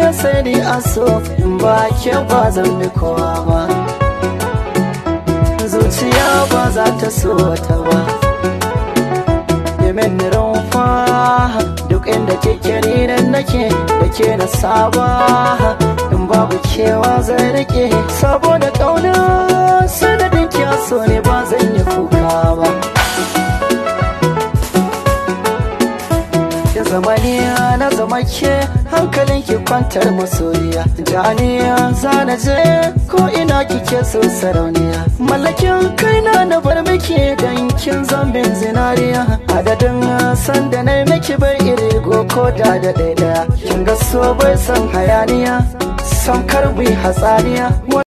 duniya sai ni aso, in ba ke ba zan bi kowa ba. Zuciya ba za ta so wata ba. Yemin rumfa duk inda kike ni nan nake, da ke na saba. In babu kewa zai rike, saboda kauna sanadin kya so ne ba zan yi kuka ba. Zamaniya na zama ke, hankalin ki kwantar masoyiya. Janiya zana je ko ina kike so sarauniya. Mallakin kaina na bar miki dan kin zambin zinariya. Adadin sanda na miki bai iri go ko da ɗaya. Kin ga so bai san hayaniya, son karbi hatsaniya.